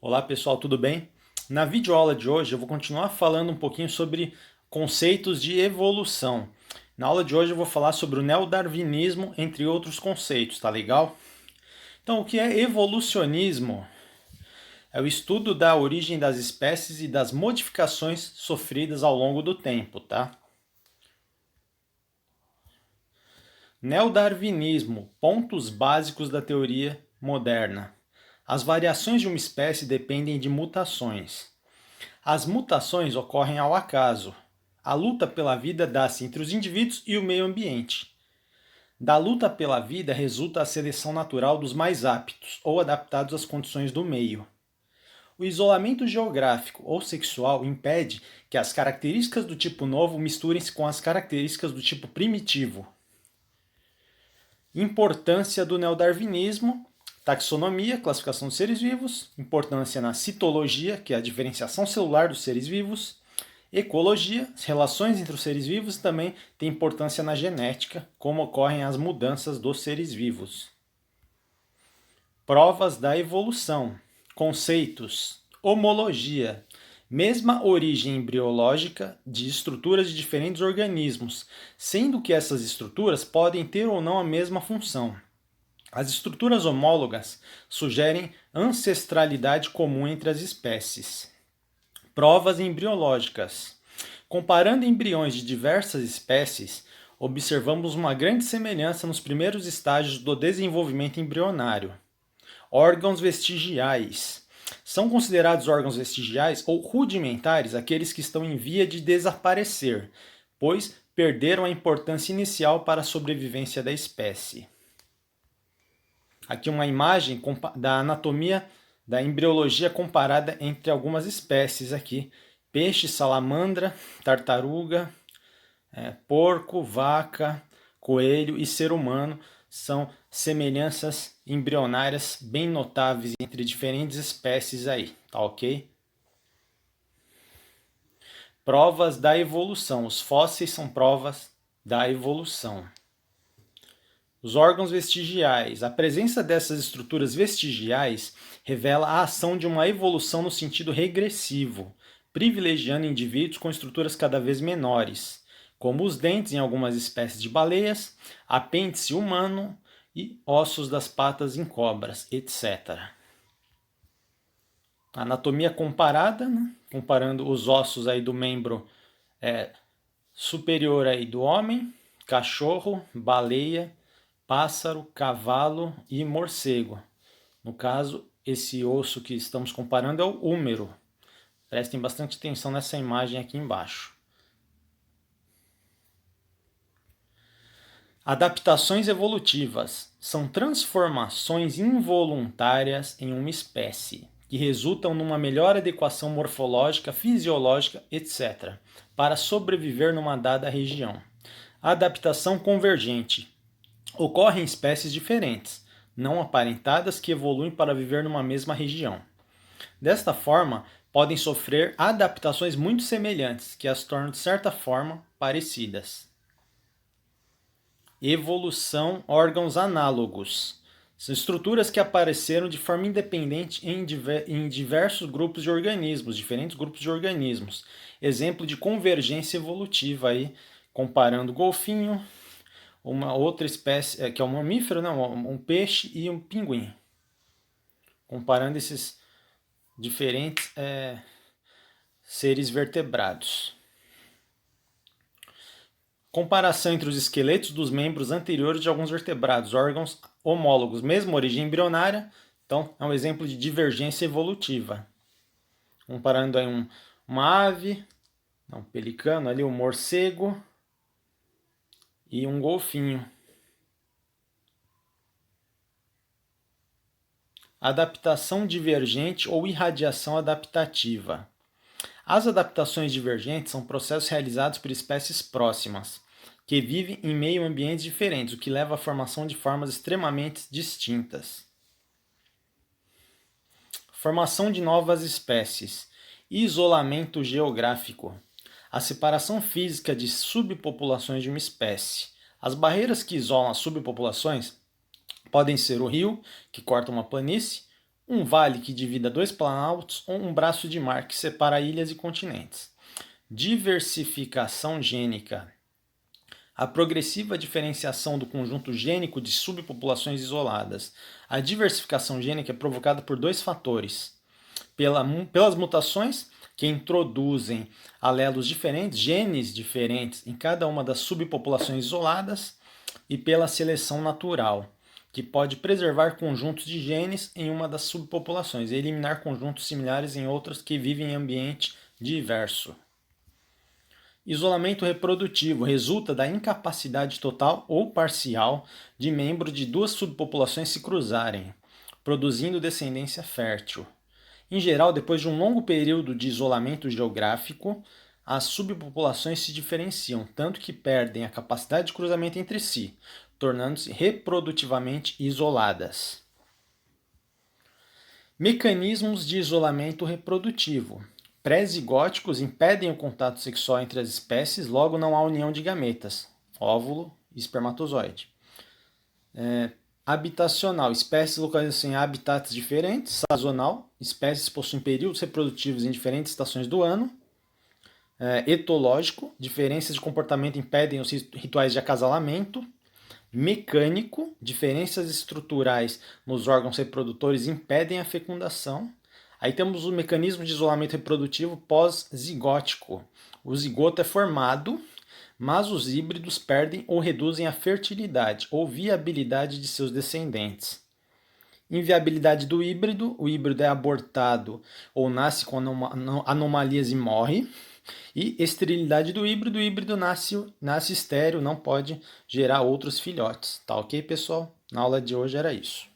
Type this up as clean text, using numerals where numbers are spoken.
Olá pessoal, tudo bem? Na videoaula de hoje eu vou continuar falando um pouquinho sobre conceitos de evolução. Na aula de hoje eu vou falar sobre o neodarwinismo, entre outros conceitos, tá legal? Então, o que é evolucionismo? É o estudo da origem das espécies e das modificações sofridas ao longo do tempo, tá? Neodarwinismo, pontos básicos da teoria moderna. As variações de uma espécie dependem de mutações. As mutações ocorrem ao acaso. A luta pela vida dá-se entre os indivíduos e o meio ambiente. Da luta pela vida resulta a seleção natural dos mais aptos ou adaptados às condições do meio. O isolamento geográfico ou sexual impede que as características do tipo novo misturem-se com as características do tipo primitivo. Importância do neodarwinismo: taxonomia, classificação dos seres vivos; importância na citologia, que é a diferenciação celular dos seres vivos; ecologia, as relações entre os seres vivos; e também tem importância na genética, como ocorrem as mudanças dos seres vivos. Provas da evolução. Conceitos: homologia, mesma origem embriológica de estruturas de diferentes organismos, sendo que essas estruturas podem ter ou não a mesma função. As estruturas homólogas sugerem ancestralidade comum entre as espécies. Provas embriológicas. Comparando embriões de diversas espécies, observamos uma grande semelhança nos primeiros estágios do desenvolvimento embrionário. Órgãos vestigiais. São considerados órgãos vestigiais ou rudimentares aqueles que estão em via de desaparecer, pois perderam a importância inicial para a sobrevivência da espécie. Aqui uma imagem da anatomia da embriologia comparada entre algumas espécies aqui: peixe, salamandra, tartaruga, porco, vaca, coelho e ser humano. São semelhanças embrionárias bem notáveis entre diferentes espécies aí, tá ok? Provas da evolução. Os fósseis são provas da evolução. Os órgãos vestigiais. A presença dessas estruturas vestigiais revela a ação de uma evolução no sentido regressivo, privilegiando indivíduos com estruturas cada vez menores, como os dentes em algumas espécies de baleias, apêndice humano e ossos das patas em cobras, etc. Anatomia comparada, né? Comparando os ossos aí do membro superior aí do homem, cachorro, baleia, pássaro, cavalo e morcego. No caso, esse osso que estamos comparando é o húmero. Prestem bastante atenção nessa imagem aqui embaixo. Adaptações evolutivas são transformações involuntárias em uma espécie, que resultam numa melhor adequação morfológica, fisiológica, etc., para sobreviver numa dada região. Adaptação convergente ocorre em espécies diferentes, não aparentadas, que evoluem para viver numa mesma região. Desta forma, podem sofrer adaptações muito semelhantes, que as tornam de certa forma parecidas. Evolução, órgãos análogos. São estruturas que apareceram de forma independente em diversos grupos de organismos, diferentes grupos de organismos. Exemplo de convergência evolutiva aí, comparando golfinho, uma outra espécie, que é um mamífero, né? Um peixe e um pinguim. Comparando esses diferentes seres vertebrados. Comparação entre os esqueletos dos membros anteriores de alguns vertebrados, órgãos homólogos, mesma origem embrionária, então é um exemplo de divergência evolutiva. Comparando aí uma ave, um pelicano ali, um morcego e um golfinho. Adaptação divergente ou irradiação adaptativa. As adaptações divergentes são processos realizados por espécies próximas, que vivem em meio ambientes diferentes, o que leva à formação de formas extremamente distintas. Formação de novas espécies. Isolamento geográfico. A separação física de subpopulações de uma espécie. As barreiras que isolam as subpopulações podem ser o rio, que corta uma planície, um vale que divida dois planaltos ou um braço de mar que separa ilhas e continentes. Diversificação gênica. A progressiva diferenciação do conjunto gênico de subpopulações isoladas. A diversificação gênica é provocada por dois fatores. Pelas mutações que introduzem alelos diferentes, genes diferentes em cada uma das subpopulações isoladas, e pela seleção natural, que pode preservar conjuntos de genes em uma das subpopulações e eliminar conjuntos similares em outras que vivem em ambiente diverso. Isolamento reprodutivo resulta da incapacidade total ou parcial de membros de duas subpopulações se cruzarem, produzindo descendência fértil. Em geral, depois de um longo período de isolamento geográfico, as subpopulações se diferenciam, tanto que perdem a capacidade de cruzamento entre si, tornando-se reprodutivamente isoladas. Mecanismos de isolamento reprodutivo. Pré-zigóticos impedem o contato sexual entre as espécies, logo não há união de gametas, óvulo e espermatozoide. Habitacional. Espécies localizadas em habitats diferentes. Sazonal. Espécies possuem períodos reprodutivos em diferentes estações do ano. Etológico. Diferenças de comportamento impedem os rituais de acasalamento. Mecânico. Diferenças estruturais nos órgãos reprodutores impedem a fecundação. Aí temos o mecanismo de isolamento reprodutivo pós-zigótico. O zigoto é formado, mas os híbridos perdem ou reduzem a fertilidade ou viabilidade de seus descendentes. Inviabilidade do híbrido: o híbrido é abortado ou nasce com anomalias e morre. E esterilidade do híbrido: o híbrido nasce estéril, não pode gerar outros filhotes. Tá ok, pessoal? Na aula de hoje era isso.